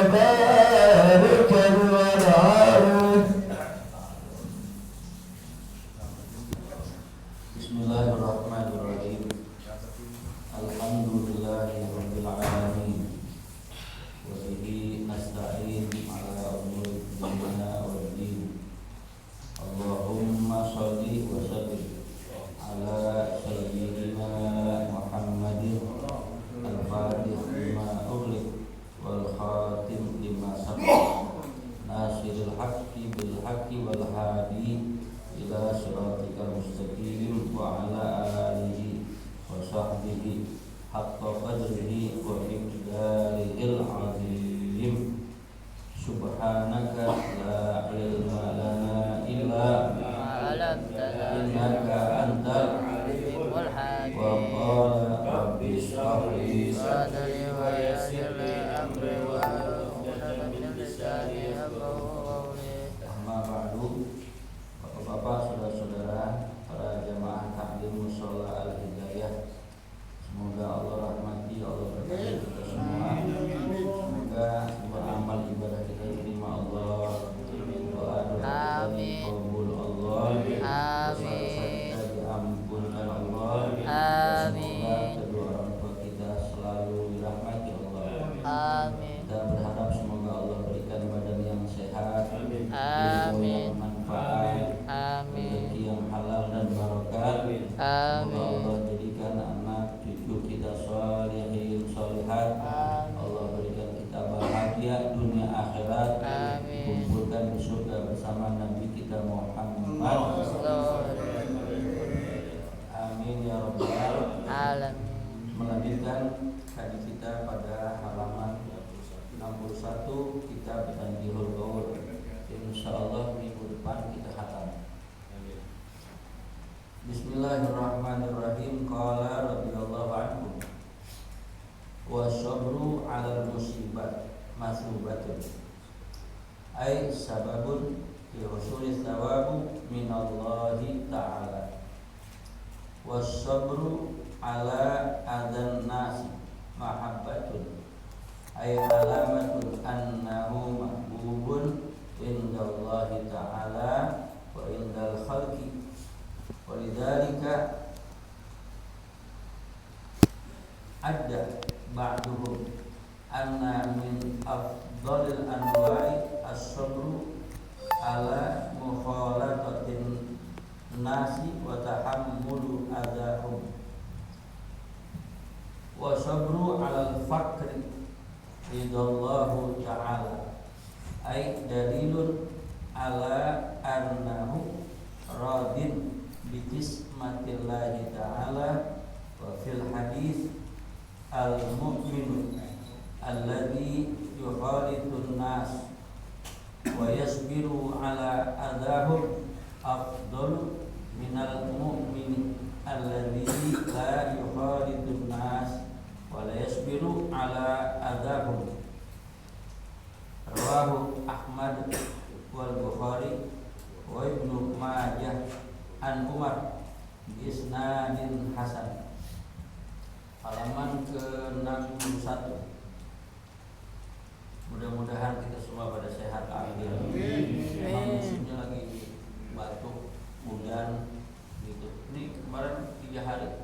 تبارك الأنعام. Bismillahirrahmanirrahim. Alhamdulillahirabbil alamin. Wa bihi nasta'in ala umuri dunya waddin. Allahumma shalli wa sallim ala sayyidina Muhammadin al-fatih lima ughliq wal khatim lima sabaq nasiril haqqi bil haqqi wal hadi ila siratikal mustaqim wa ala alihi wa sahbihi haqqa qadrihi wa miqdarihil azim. Subhanaka la ilma lana illa innaka antal alimul hakim. Wa qala rabbi shrah li sadri wa yassir li amri wa hlul min lisani yafqahu qawli. Amma ba'du. Bapak, saudara-saudara, para jamaah taklim mushola al-hidayah, semoga Allah rahmati, Allah berkati kita semua. Semoga beramal ibadah kita diterima Allah, doa doa kita kabul Allah, dosa kita diampunkan Allah. Semoga kedua orang tua kita selalu dirahmati Allah. Kita berharap semoga Allah berikan badan yang sehat, ilmu yang manfaat, rezeki yang halal dan barokah. Semoga Allah jadikan anak cucu kita sholihin sholihat. Allah berikan kita bahagia dunia akhirat. Kumpulkan di surga bersama Nabi kita Muhammad. Amin ya rabbal alamin. Melanjutkan kaji kita pada halaman 61 kitab Tanbihul Qaul. Insyaallah minggu depan kita khatam. Bismillahirrahmanirrahim. Qala radhiyallahu anhu wa sabru 'alal musibah masubatun ay sababun li husuli thawabu minallahi ta'ala. Was sabru 'ala adan nasi mahabbatun ay alamatun annahu mahbubun indallahi ta'ala wa indal khalqi. Walidzalika adda ba'duhum anna min afdalil anwa'i as-sabru ala mukhalatatin nasi wa tahammulu adahum wa sabru ala al-faqri ridallahu ta'ala ay dalilun ala annahu radin biqismatillahi ta'ala. Wa fil hadis al-mu'minu alladhi yukhalitun nas wa yasbiru ala adahum afdalu minal mu'mini alladhi la yukhalitun nas wa la yasbiru ala adahum. Rawahu Ahmad wal Bukhari wa Ibnu Majah an Umar bi isnadin hasan. Halaman ke-61. Mudah-mudahan kita semua pada sehat amin. Memang musimnya lagi batuk, hujan gitu. Ini kemarin 3 hari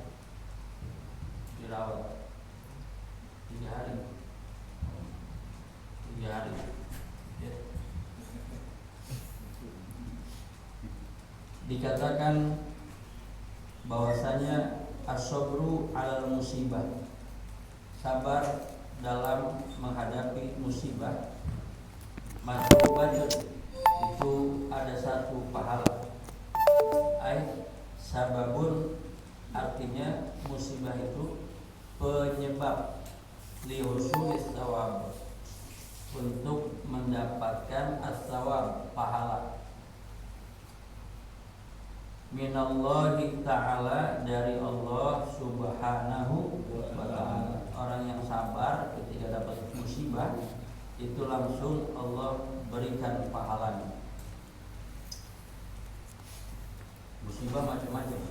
dirawat. 3 hari. Ya. Dikatakan bahwasanya as-sabru 'alal musibah, sabar dalam menghadapi musibah, masrubatun itu ada satu pahala. Ai sababun artinya musibah itu penyebab lihusulis thawab, untuk mendapatkan as-thawab pahala minallahi ta'ala, dari Allah subhanahu wa ta'ala. Orang yang sabar ketika dapat musibah itu langsung Allah berikan pahalanya. Musibah macam-macam,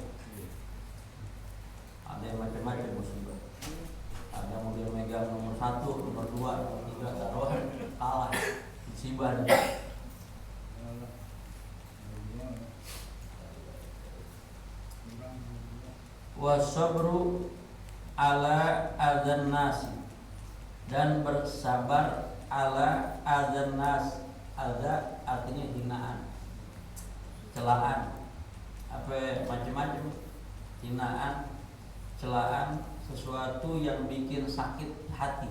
ada yang macam-macam musibah. Ada mobil megang nomor 1, nomor 2, nomor 3, taruhan A, kewajiban. Wasabru ala adzan nas, dan bersabar ala adzan nas. Adza artinya hinaan, celaan, apa macam-macam, hinaan, celaan, sesuatu yang bikin sakit hati.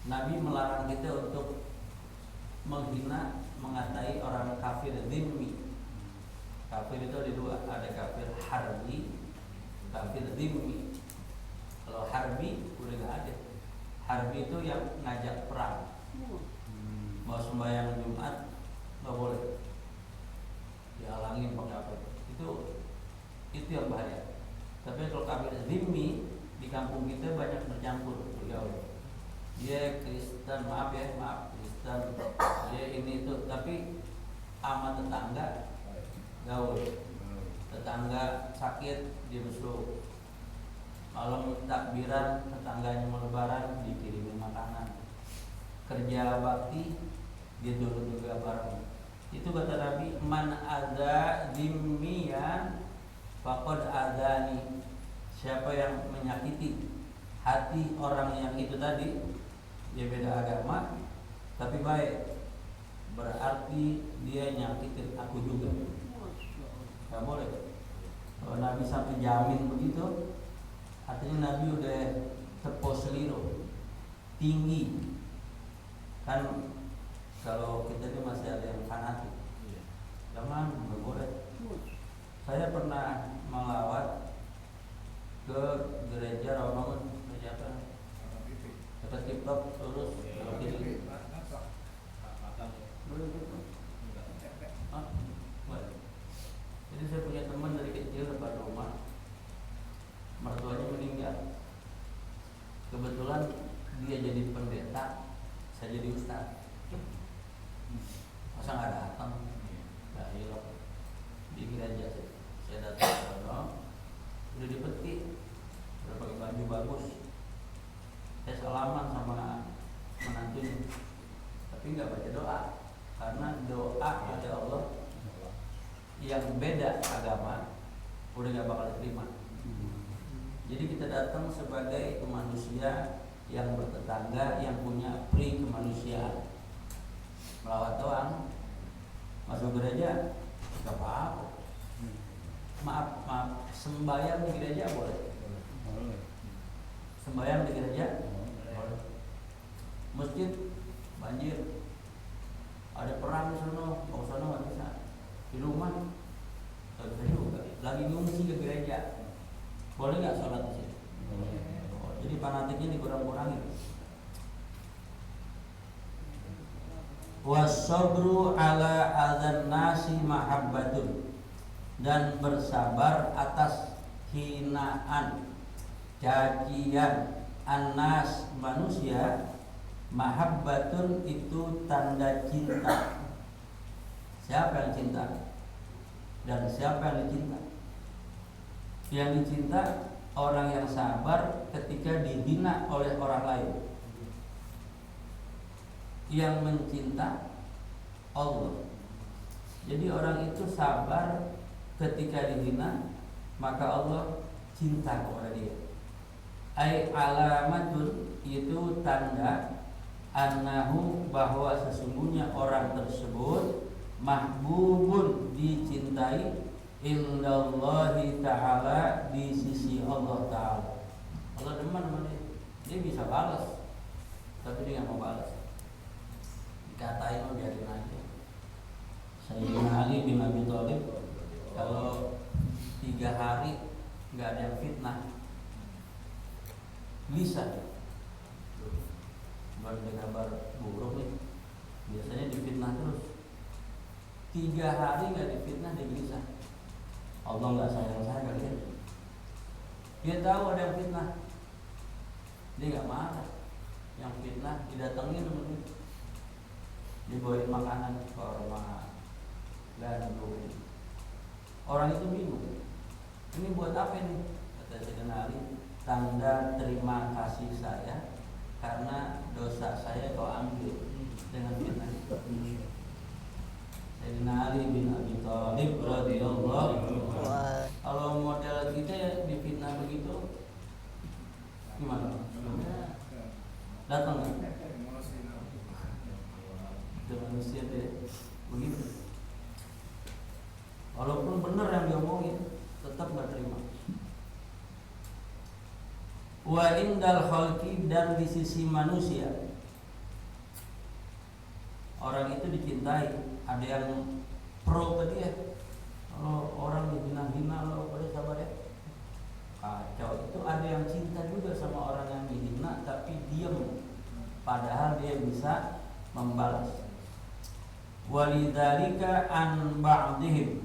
Nabi melarang kita untuk menghina, mengatai orang kafir dhimmi. Kafir itu ada dua, ada kafir harbi, kafir dhimmi. Kalau harbi udah gak ada. Harbi itu yang ngajak perang. Mau sembahyang Jumat nggak boleh, dihalangin pakai apa? Itu yang bahaya. Tapi kalau kafir dhimmi di kampung kita banyak bercampur bergaul. Dia Kristen, maaf Kristen, dia ini itu, tapi sama tetangga gaul. Tetangga sakit dia besuk. Malam takbiran, tetangganya mau lebaran dikirimin makanan. Kerja bakti dia dulu juga bareng. Itu kata Nabi, man adza dhimmiyan faqad adzani. Siapa yang menyakiti hati orang yang itu tadi, dia beda agama tapi baik, berarti dia nyakitin aku juga. Gak boleh. Kalau Nabi sampai jamin begitu, artinya Nabi udah terposeliro tinggi. Kan kalau kita ini masih ada yang fanatik, jangan, nggak boleh. Saya pernah melawat ke gereja Romangun, gereja apa? Dekat Kiprop, terus kalau kiri. Jadi saya punya teman dari kecil depan rumah, mertuanya meninggal. Kebetulan dia jadi pendeta, saya jadi ustaz. Masa nggak datang? Nggak hilang. Di gereja saya datang ke sana, udah dipetik, udah pakai baju bagus. Saya salaman sama menantunya, tapi nggak baca doa, karena doa ada Allah yang beda agama udah nggak bakal diterima. Jadi kita datang sebagai manusia yang bertetangga, yang punya pri kemanusiaan. Melawat doang, masuk gereja nggak apa-apa. Maaf, sembahyang di gereja boleh. Sembahyang di gereja boleh. Masjid banjir, ada perang di sana, mau sana nggak bisa. Di rumah nggak bisa juga. Lagi ngungsi ke gereja, boleh nggak sholat di situ? Jadi fanatiknya dikurang-kurangin. Wasabru ala adzan nasi mahabbatun, dan bersabar atas hinaan, cacian annas manusia. Mahabbatun itu tanda cinta. Siapa yang cinta dan siapa yang dicinta? Yang dicinta orang yang sabar ketika dihina oleh orang lain. Yang mencinta Allah. Jadi orang itu sabar ketika dihina, maka Allah cinta kepada dia. Ai alamatun, itu tanda annahu, bahwa sesungguhnya orang tersebut mahbubun, dicintai, indallahi ta'ala, di sisi Allah Ta'ala. Allah demen sama dia. Dia bisa balas, tapi dia gak mau balas. Dikatain mau biarin aja. Sayyidina Ali bin Abi Thalib kalau 3 hari gak ada yang fitnah, bisa. Baru ada kabar buruk nih, biasanya difitnah terus. 3 hari gak difitnah, dia gelisah. Allah gak sayang saya kali ya. Dia tahu ada yang fitnah, dia gak marah. Yang fitnah didatengin sama dia, dibawain makanan, korma, gandum. Orang itu bingung, ini buat apa ini? Kata Sayyidina Ali, tanda terima kasih saya karena dosa saya kau ambil dengan fitnah. Sayyidina Ali bin Abi Thalib radhiyallahu anhu. Kalau model kita ya difitnah begitu gimana? Datang nggak? Itu manusia deh begitu. Walaupun benar yang diomongin, tetap nggak terima. Wa indal khalqi, dan di sisi manusia orang itu dicintai. Ada yang pro ke dia. Kalau orang dihina-hina lo boleh sabar ya. Kacau. Itu ada yang cinta juga sama orang yang dihina tapi diam, padahal dia bisa membalas. Walidzalika an ba'dihim,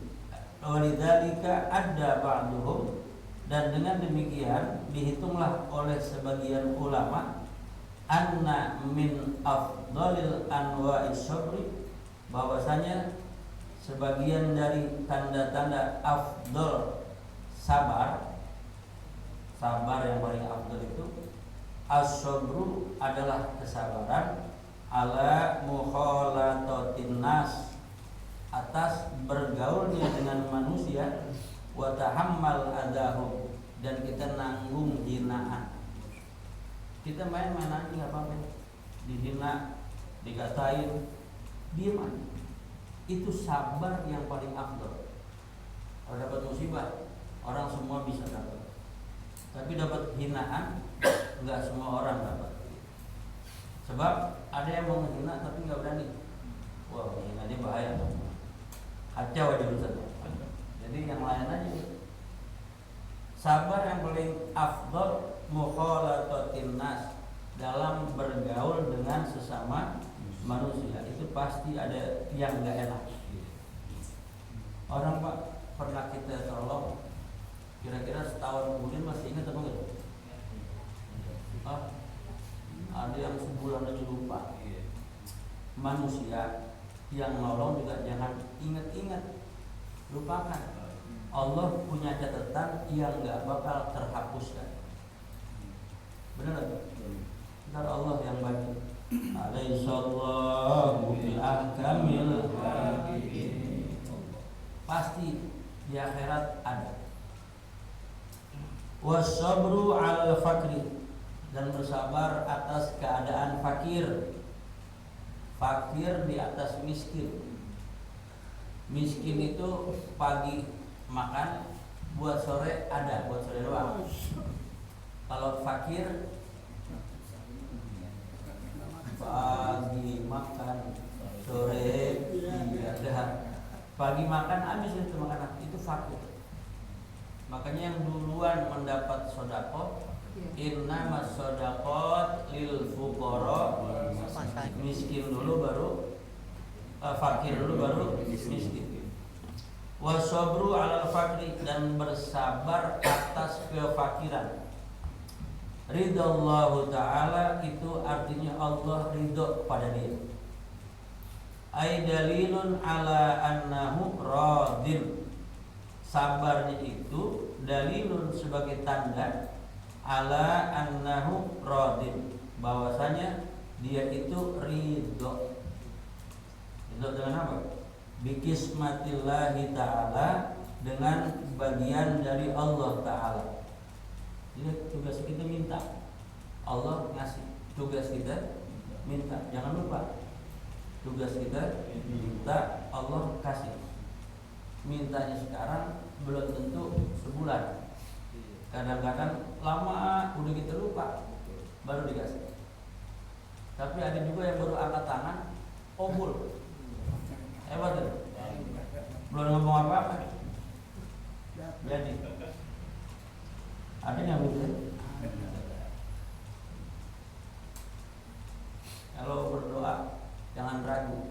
walidzalika adda ba'duhum, dan dengan demikian dihitunglah oleh sebagian ulama anna min afdalil anwa'is sabri, bahwasanya sebagian dari tanda-tanda afdal sabar yang paling afdal itu as-sabru adalah kesabaran ala mukhalatatin nas, atas bergaulnya dengan manusia, wa tahammal adahum, dan kita nanggung hinaan. Kita main-main aja nggak apa-apa, dihina, dikatain, diam aja. Itu sabar yang paling afdal. Kalau dapat musibah, orang semua bisa dapat, tapi dapat hinaan nggak semua orang dapat. Sebab ada yang mau menghina tapi nggak berani. Wah, menghina dia bahaya. Kacau aja urusannya. Jadi yang lain aja. Sabar yang paling afdal mukhalatatin nas, dalam bergaul dengan sesama manusia. Itu pasti ada yang nggak enak. Orang Pak pernah kita tolong, kira-kira setahun kemudian masih ingat apa enggak? Ada yang sebulan aja lupa. Manusia yang nolong juga jangan ingat-ingat, lupakan. Allah punya catatan yang nggak bakal terhapuskan. Benar nggak? Ntar Allah yang bagi. Alaihissallahu bil ahkamil hakimin. Pasti di akhirat ada. Wasabru al fakri, dan bersabar atas keadaan fakir. Fakir di atas miskin. Miskin itu pagi makan, buat sore ada, buat sore doang. Kalau fakir pagi makan, sore tidak ada. Pagi makan habis itu makanan, itu fakir. Makanya yang duluan mendapat sedekah, innamas shadaqat lil fuqara, miskin dulu baru fakir dulu baru miskin. Wasabru 'alal fakri, dan bersabar atas kefakiran. Ridallahu ta'ala, itu artinya Allah ridho pada dia. Ai dalilun ala annahu radin, sabarnya itu dalilun sebagai tanda ala annahu radin, bahwasanya dia itu ridho. Ridho dengan apa? Bikismatillahi ta'ala, dengan bagian dari Allah ta'ala. Jadi tugas kita minta, Allah ngasih. Tugas kita minta, jangan lupa. Tugas kita minta, Allah kasih. Mintanya sekarang belum tentu sebulan. Kadang-kadang lama udah kita lupa baru dikasih. Tapi ada juga yang baru angkat tangan, obul. Hebat tuh. Belum ngomong apa-apa. Jadi ada yang begitu. Kalau berdoa jangan ragu,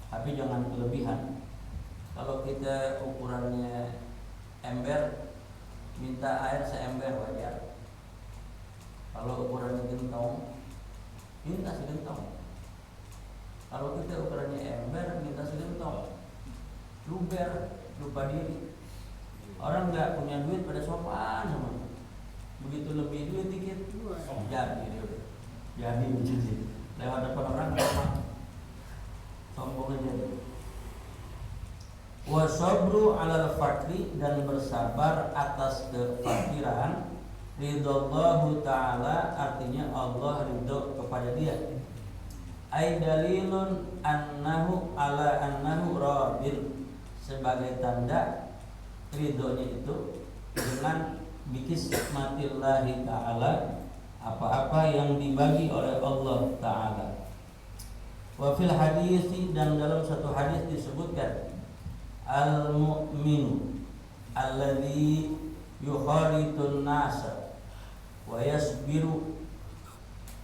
tapi jangan kelebihan. Kalau kita ukurannya ember, minta air seember wajar. Kalau ukurannya gentong, minta segentong. Kalau kita ukurannya ember, minta segentong. Luber, lupa diri. Orang nggak punya duit pada sopan sama. Begitu lebih duit dikit, jadi dia. Jadi mencuci lewat depan orang sama sombong aja. Wasabru alal fakri, dan bersabar atas kefakiran. Ridallahu ta'ala, artinya Allah ridho kepada dia. Ai dalilun annahu ala annahu radin, sebagai tanda ridhonya itu dengan bikismatillahi ta'ala, apa-apa yang dibagi oleh Allah Ta'ala. Wa fil hadis, dan dalam satu hadis disebutkan, al-mu'minu alladhi yukhalitun nasa wa yasbiru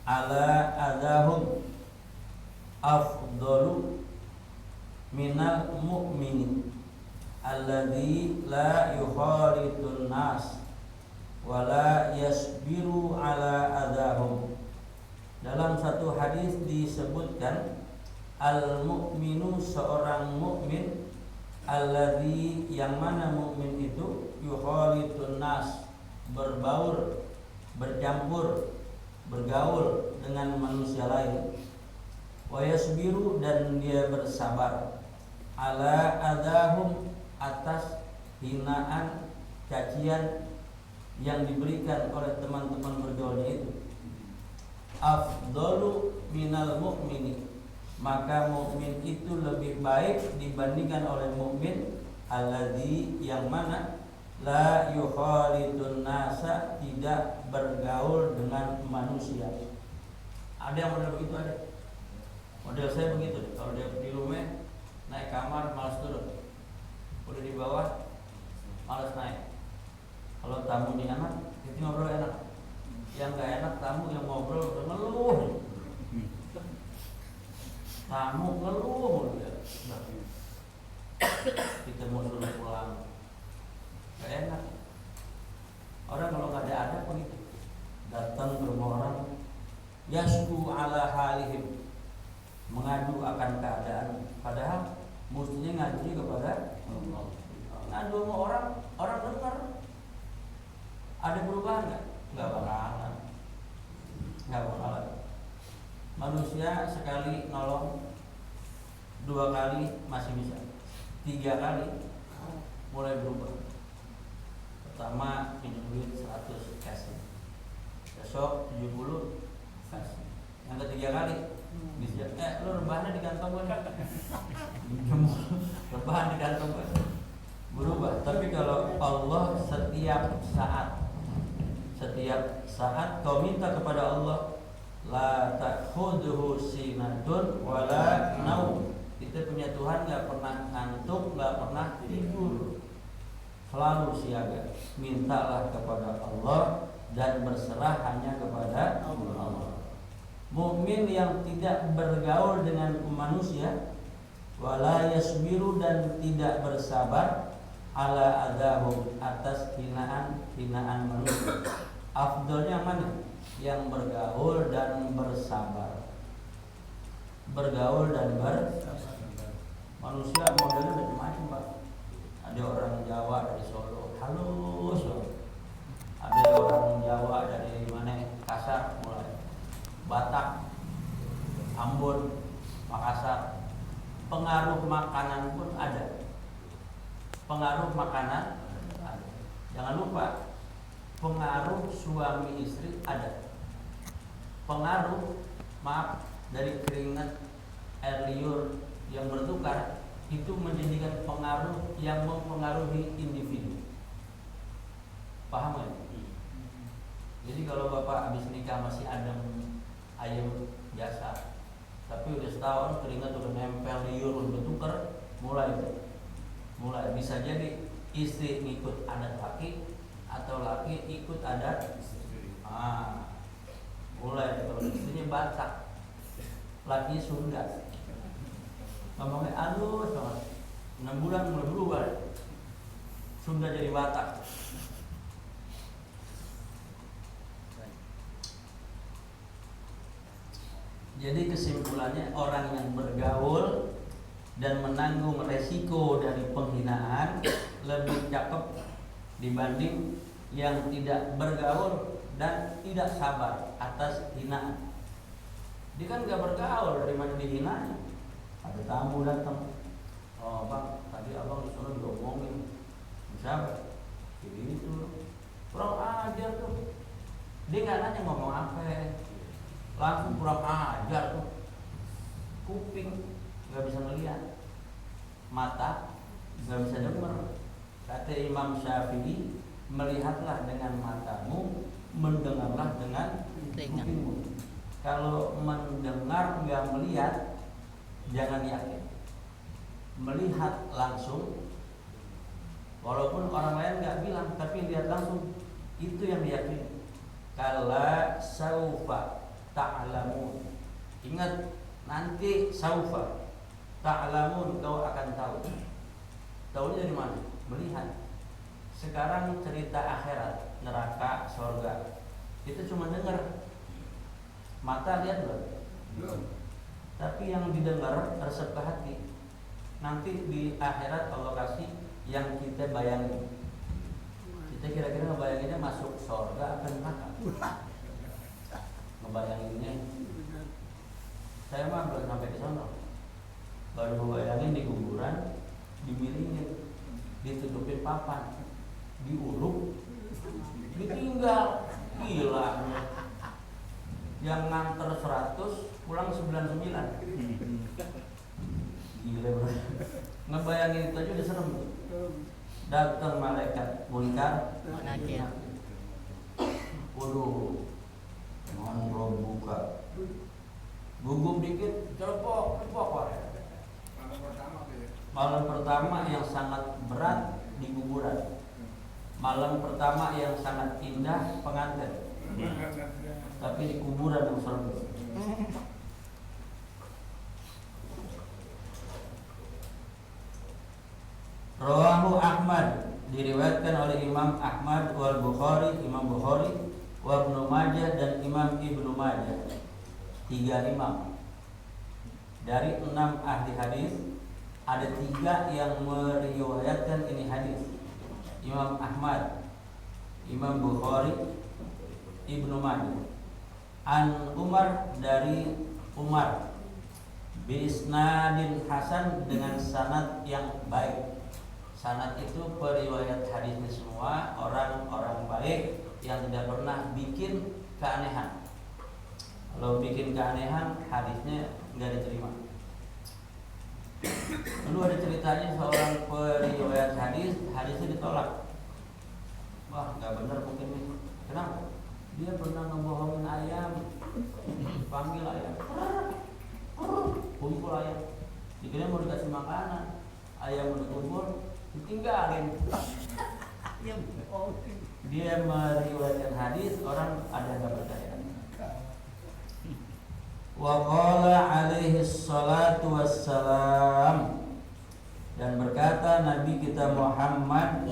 ala adahum afdalu minal mu'mini alladhi la yukhalitun nas wala yasbiru ala adahum. Dalam satu hadis disebutkan al-mu'minu, seorang mukmin, alladzi, yang mana mukmin itu, yukhalitun nas, berbaur, bercampur, bergaul dengan manusia lain, wa yasbiru, dan dia bersabar, ala adahum, atas hinaan, cacian yang diberikan oleh teman-teman bergaulnya itu. Afdalu minal mu'mini, maka mukmin itu lebih baik dibandingkan oleh mukmin alladzi, yang mana la yukhalitun nasa, tidak bergaul dengan manusia. Ada yang model begitu, ada. Model saya begitu, kalau dia di rumah naik kamar malas turun, udah di bawah malas naik. Kalau tamu di enak, itu ngobrol enak. Yang gak enak tamu yang ngobrol udah ngeluh. Tamu ngeluh ya. Kita mau suruh pulang, gak enak. Orang kalau gak ada adab begitu, datang ke rumah orang, yasku ala halihim, mengadu akan keadaan, padahal mestinya ngadu kepada Allah. Ngadu sama orang, orang dengar. Ada perubahan nggak? Nggak bakalan. Nggak bakalan. Manusia sekali nolong, 2 kali masih bisa, 3 kali mulai berubah. Pertama pinjam duit 100 kasih, besok 70 kasih. Yang ketiga kali bisa, lu rebahannya di kantong kan? Rebahan di kantong kan? Berubah. Tapi kalau Allah setiap saat kau minta kepada Allah, la ta'khudhuhu sinatun wala naum. Kita punya Tuhan gak pernah ngantuk, gak pernah tidur, selalu siaga. Mintalah kepada Allah dan berserah hanya kepada Allah. Mukmin yang tidak bergaul dengan manusia, wala yasbiru, dan tidak bersabar, ala adahum, atas hinaan manusia. Afdolnya mana? Yang bergaul dan bersabar. Bergaul dan bersabar. Manusia modelnya macam-macam, Pak. Ada orang Jawa dari Solo, halus. Ada orang Jawa dari mana? Kasar, mulai Batak, Ambon, Makassar. Pengaruh makanan pun ada. Pengaruh makanan ada. Jangan lupa, pengaruh suami istri ada. Pengaruh, dari keringat, air liur yang bertukar, itu menjadikan pengaruh yang mempengaruhi individu. Paham ya? Jadi kalau bapak habis nikah masih ayam biasa, tapi udah setahun keringat udah nempel, liur udah bertukar, mulai bisa jadi istri ngikut adat laki atau laki ikut adat istri. Mulai kalau istrinya Batak, laki Sunda, ngomongnya halus banget. 6 bulan mulai berubah, Sunda jadi Batak. Jadi kesimpulannya, orang yang bergaul dan menanggung resiko dari penghinaan lebih cakep dibanding yang tidak bergaul dan tidak sabar atas hinaan. Dia kan gak bergaul, dari mana dihinanya. Ada tamu datang, oh bang, tadi abang disuruh diomongin siapa? Jadi itu kurang ajar tuh. Dia nggak nanya ngomong apa, langsung kurang ajar tuh. Kuping nggak bisa melihat, mata nggak bisa dengar. Kata Imam Syafi'i, melihatlah dengan matamu, mendengarlah dengan kupingmu. Kalau mendengar nggak melihat, jangan yakin. Melihat langsung, walaupun orang lain nggak bilang, tapi lihat langsung, itu yang diyakini. Kala saufa ta'lamun. Ingat, nanti saufa ta'lamun, kau akan tahu. Tahunya dari mana? Melihat. Sekarang cerita akhirat, neraka, surga, itu cuma dengar. Mata lihat belum? Tapi yang didengar resep ke hati. Nanti di akhirat Allah kasih yang kita bayangin. Kita kira-kira ngebayanginnya masuk surga atau neraka? Ngebayanginnya. Saya mah belum sampai ke sana. Baru ngebayangin di kuburan, dimilingin, ditutupin papan, diuluk, ditinggal. Gila. Yang nganter 100, pulang 99. Gila bro. Ngebayangin itu aja udah serem. Datang malaikat munkar Nakir. Waduh, mohon buka. Gugup dikit, celepok wae. Malam pertama yang sangat berat di kuburan. Malam pertama yang sangat indah pengantin. Tapi di kuburan yang serem. Rawahu Ahmad, diriwayatkan oleh Imam Ahmad wal Bukhari, Imam Bukhari, wa Ibnu Majah dan Imam Ibnu Majah. 3 imam. Dari 6 ahli hadis, ada 3 yang meriwayatkan ini hadis. Imam Ahmad, Imam Bukhari, Ibnu Majah. An Umar, dari Umar, bi isnadin hasan, dengan sanad yang baik. Sanad itu periwayat hadisnya semua orang-orang baik yang tidak pernah bikin keanehan. Kalau bikin keanehan, hadisnya nggak diterima. Dulu ada ceritanya seorang periwayat hadisnya ditolak. Wah, nggak benar mungkin nih. Kenapa? Dia pernah ngebohongin ayam, panggil ayam, kumpul ayam. Dikira mau dikasih makanan, ayam udah kumpul, ditinggalin. Dia meriwayatkan hadis, orang ada yang nggak percaya. Wa qala alaihi salatu wassalam, dan berkata Nabi kita Muhammad,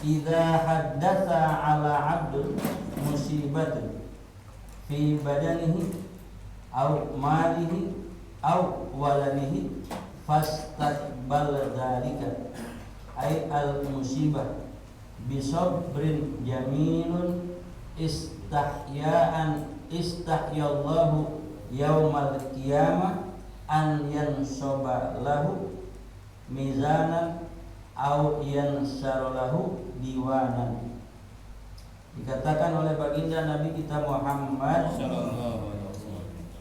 idza haddatsa ala 'abdin musibatun fi badanihi aw malihi aw waladihi fastaqbal dzalika ay al musibah bisabrin jamilun istahyallahu yaumal qiyamah an yansaba lahu mizanan au yansarolahu diwanan. Dikatakan oleh baginda Nabi kita Muhammad,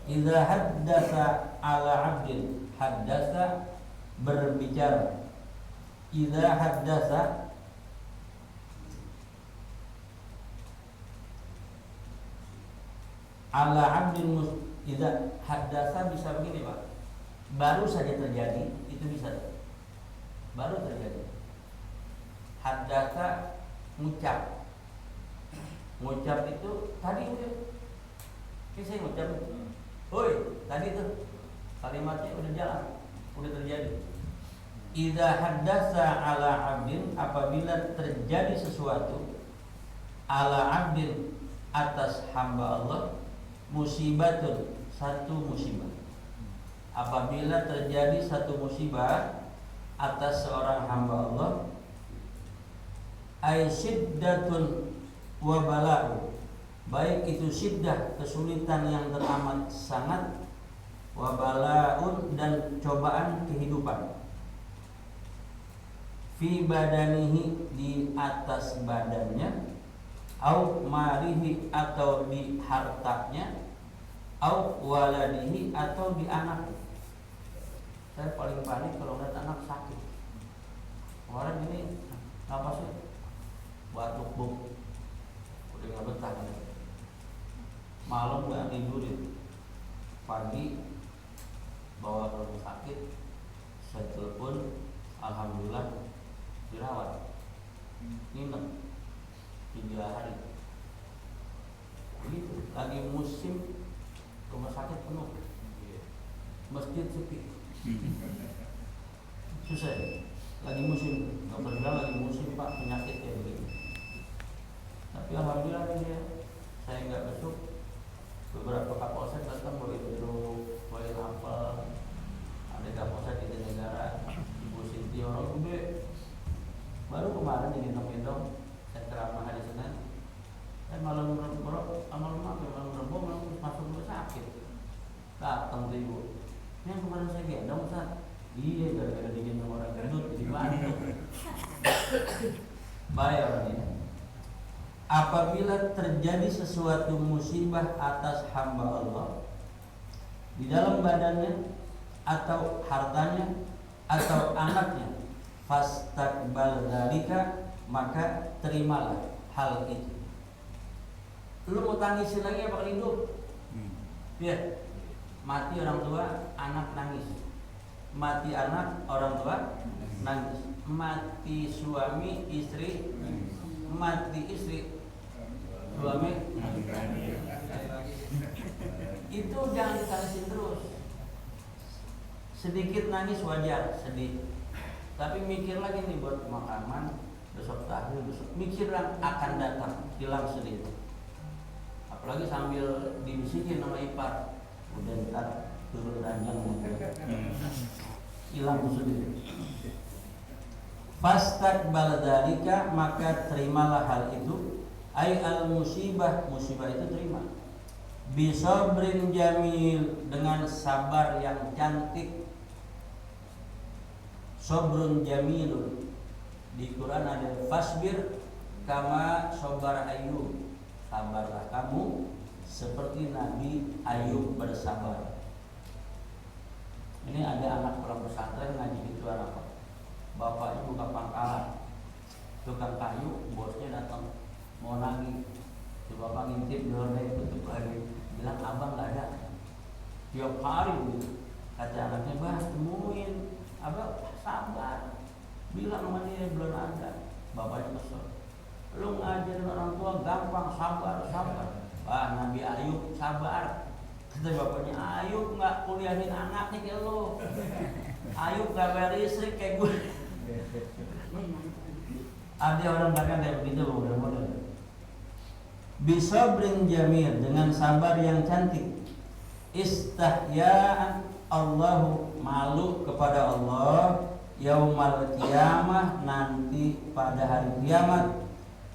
idza haddatsa ala 'abdin, haddatsa berbicara, idza haddatsa ala 'abdin, idza haddatsa bisa begini Pak, baru saja terjadi, itu bisa baru terjadi. Haddatsa ngucap itu tadi udah saya ngucap, oi tadi tuh kalimatnya udah jalan, udah terjadi. Idza haddatsa ala 'abdin, apabila terjadi sesuatu, ala 'abdin, atas hamba Allah, musibatun, satu musibah. Apabila terjadi satu musibah atas seorang hamba Allah, ay syiddatun wa bala'u, baik itu syiddah kesulitan yang teramat sangat, wa bala'un dan cobaan kehidupan, fi badanihi di atas badannya, au marihi atau di hartanya, au waladihi atau di anaknya. Saya paling panik kalau ngeliat anak sakit. Kemarin ini apa sih? Batuk buk, udah nggak betah ya. Malam nggak tidurin, pagi bawa ke rumah sakit, saya telepon, alhamdulillah dirawat, nginep 3 hari. Begitu, lagi musim rumah sakit penuh, masjid sepi, susah ya? Lagi musim, dokter bilang lagi musim pak penyakit kayak begini. Tapi alhamdulillah ya, saya nggak besuk. Beberapa kapolsek datang begitu, bawain apel, ada kapolsek di negara, Ibu Sinti orang gede. Baru kemarin digendong-gendong, saya ceramah hari Senin. Malam Rebo masuk rumah sakit. Datang tuh ibu, ini yang kemarin saya gendong Ustaz. Iya, gara-gara digendong orang gendut jadi batuk. Bayar ini. Apabila terjadi sesuatu musibah atas hamba Allah di dalam badannya atau hartanya atau anaknya, fastaqbal dzalika, maka terimalah hal itu. Lu mau tangisin lagi apa hidup? Ya, mati orang tua, anak nangis. Mati anak, orang tua nangis. Mati suami, istri mati, istri suami. Itu jangan ditangisin terus. Sedikit nangis wajar, sedih. Tapi mikir lagi nih buat pemakaman, besok tahun, besok mikirlah akan datang, hilang sedih. Apalagi sambil dibisikin sama ipar, udah ntar turun ranjang hilang sedih. Fastaqbal dzalika, maka terimalah hal itu, ai al musibah, musibah itu terima, bisabrin jamil, dengan sabar yang cantik. Sabrun jamilun, di Quran ada fasbir kama sabar Ayub, sabarlah kamu seperti Nabi Ayub bersabar. Ini ada anak orang pesantren ngaji gitu anak, bapaknya buka pangkalan, tukang kayu, bosnya datang mau nagih, si bapak ngintip dia tutup lagi, bilang abang nggak ada, tiap hari gitu. Kata anaknya, bah temuin abang, sabar, bilang sama dia belum ada. Bapaknya kesel, lu ngajarin orang tua gampang, sabar, sabar. Wah, Nabi Ayub sabar. Kata bapaknya, Ayub nggak kuliahin anaknya kayak lu, Ayub nggak bayar listrik kayak gue. Ada orang bahkan kayak begitu, model-model. Bisabrin jamil, dengan sabar yang cantik. Istahya'an, Allahu, malu kepada Allah, yaumal qiyamah, nanti pada hari kiamat,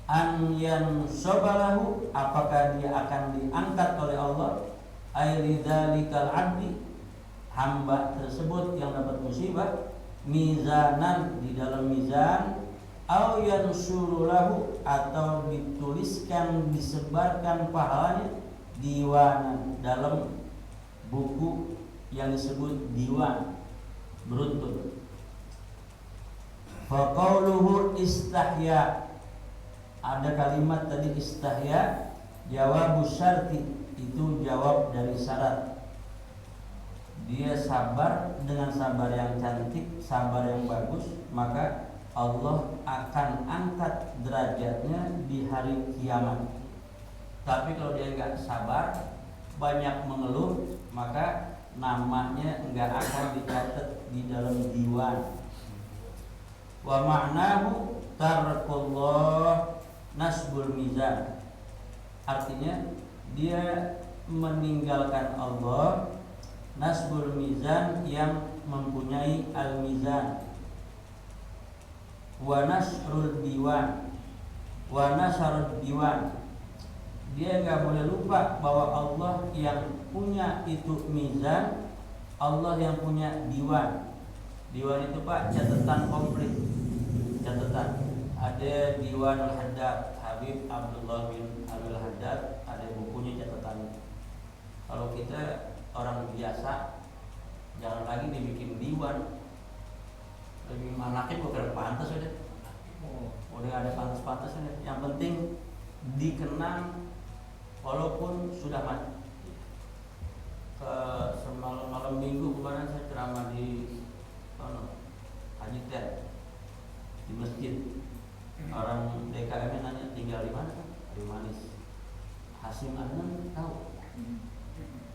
an yansabalahu, apakah dia akan diangkat oleh Allah, ailidzalikal abdi, hamba tersebut yang dapat musibah, mizanan, di dalam mizan, au yansurulahu, atau dituliskan, disebarkan pahalanya, diwan, dalam buku yang disebut diwan, beruntun. Faqauluhu istahya, ada kalimat tadi istahya, jawab syarti, itu jawab dari syarat. Dia sabar dengan sabar yang cantik, sabar yang bagus, maka Allah akan angkat derajatnya di hari kiamat. Tapi kalau dia nggak sabar, banyak mengeluh, maka namanya nggak akan dicatat di dalam diwan. Wa ma'nahu tarkullah nasbul mizan, artinya dia meninggalkan Allah, nasbul mizan, yang mempunyai al-mizan, wa nasrul diwan, wa nasarud diwan. Dia nggak boleh lupa bahwa Allah yang punya itu mizan, Allah yang punya diwan. Diwan itu Pak catatan komplit, catatan. Ada Diwanul Haddad, Habib Abdullah bin Abdul Haddad, ada bukunya catatannya. Kalau kita orang biasa, jangan lagi dibikin diwan. Lebih manakin bukan pantas udah. Udah ada pantas-pantasnya. Yang penting dikenang walaupun sudah mati. Malam minggu kemarin saya ceramah di Haji Ten di masjid. Orang DKM nanya tinggal di mana? Di Manis. Hasim Adnan tahu.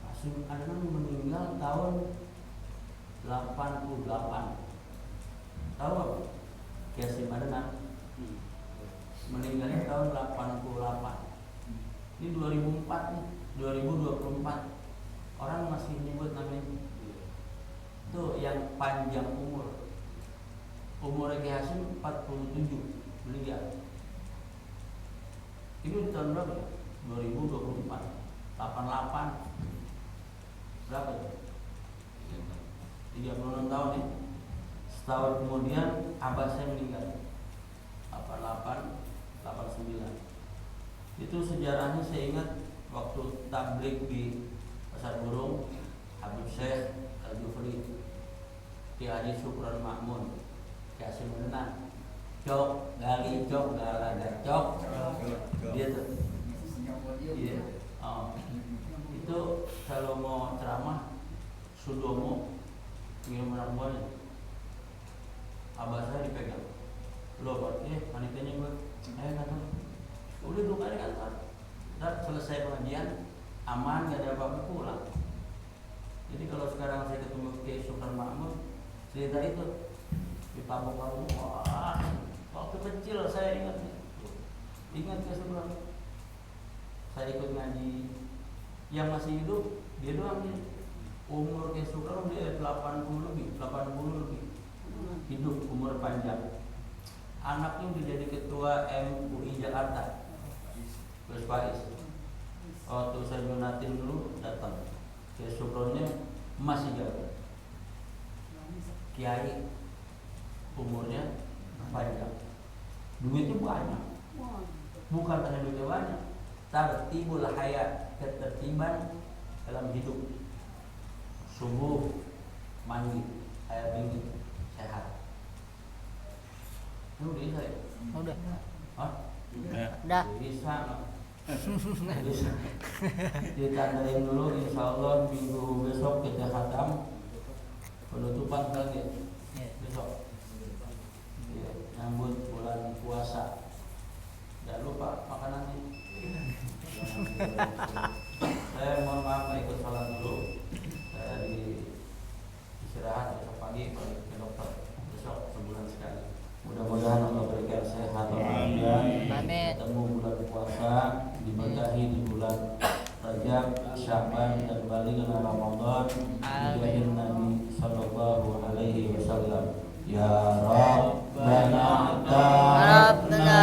Hasim Adnan meninggal tahun 88. Tahu apa? Hasim Adnan meninggalnya tahun 88. Ini 2004 nih, 2024. Orang masih nyebut namanya. Tuh yang panjang umur. Umur Ki Hasim 47 meninggal. Ini di tahun berapa? 2024. 88. Berapa ya? 36 tahun ya. Setahun kemudian abah saya meninggal. 88, 89. Itu sejarahnya saya ingat waktu tabligh di Pasar Burung, Habib Syekh Al-Jufri, Ki Haji Syukron Makmun, Ki Hasim Adnan, cok, gali cok, galaga cok, dia tuh, iya, itu kalau mau ceramah, Sudomo, minum rambuannya, abah saya dipegang, lo buat, panitianya gue, kata, udah dulu kali kantor, dan selesai pengajian, aman, gak ada apa-apa pulang. Jadi kalau sekarang saya ketemu Kiai Syukron Makmun, cerita itu di pabong-pabong, wah, waktu kecil saya ingat Kiai Syukron. Saya ikut ngaji, yang masih hidup dia doang nih. Umur Kiai Syukron dia 80 lebih, hidup umur panjang. Anaknya udah jadi ketua MUI Jakarta, Gus Faiz. Waktu saya nyunatin dulu datang, Kiai Syukronnya masih jauh. Kiai umurnya panjang, duitnya banyak, bukan hanya duitnya banyak, tertibul hayat, ketertiban dalam hidup. Subuh mandi air dingin, sehat. Lu bisa ya? Udah. Hah? Udah. Bisa. Bisa. Ditandain dulu, insya Allah minggu besok kita khatam penutupan lagi. Besok. Ya, nyambut bulan puasa. Jangan lupa makanannya. Saya mohon maaf ikut salat dulu. Saya istirahat besok pagi ke dokter. Besok sebulan sekali. Mudah-mudahan Allah berikan sehat walafiat. Ketemu bulan puasa, diberkahi di bulan Rajab, Sya'ban dan balik ke Ramadan. Bijahin Nabi sallallahu alaihi wasallam. Ya Rabbana Rabbana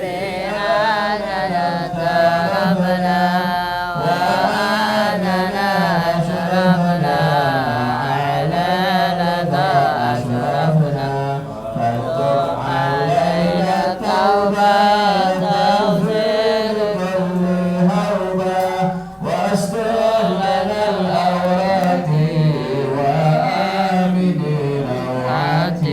bi'adana tarabna wa anana ashrafna ala laka ashrafna fatub alayna tawbah taghfir kulli hawba wastur lana al-awrati wa amini rawati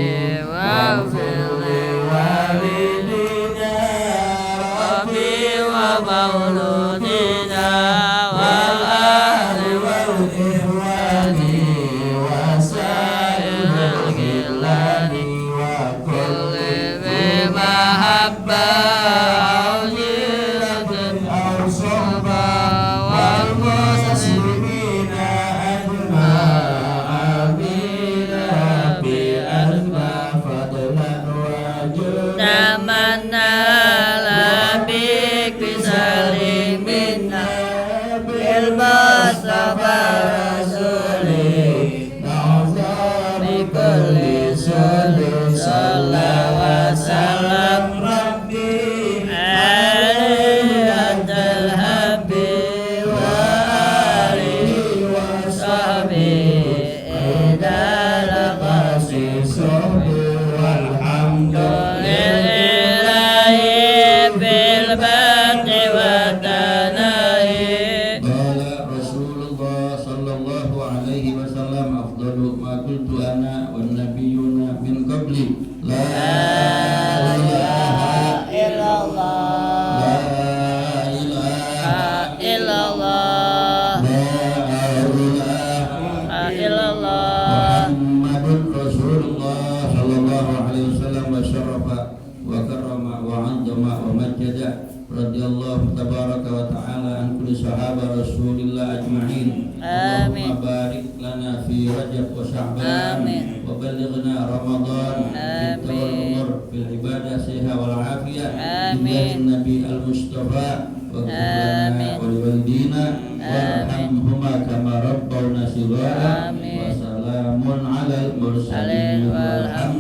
illallah la illallah Muhammadun Rasulullah sallallahu alaihi wasallam wa syarafa wa karrama wa 'azzama wa majjada radhiyallahu tabaraka wa ta'ala an kulli sahabat Rasulillah ajma'in. Allahumma barik lana fi Rajab wa Sya'ban wa ballighna Ramadan fil umur fil ibadah siha wal afiyah bi Nabi al-Mustafa wa lana wa liwalidina warhamhuma kama rabbawna shighara wa salamun alal mursalin walhamdulillah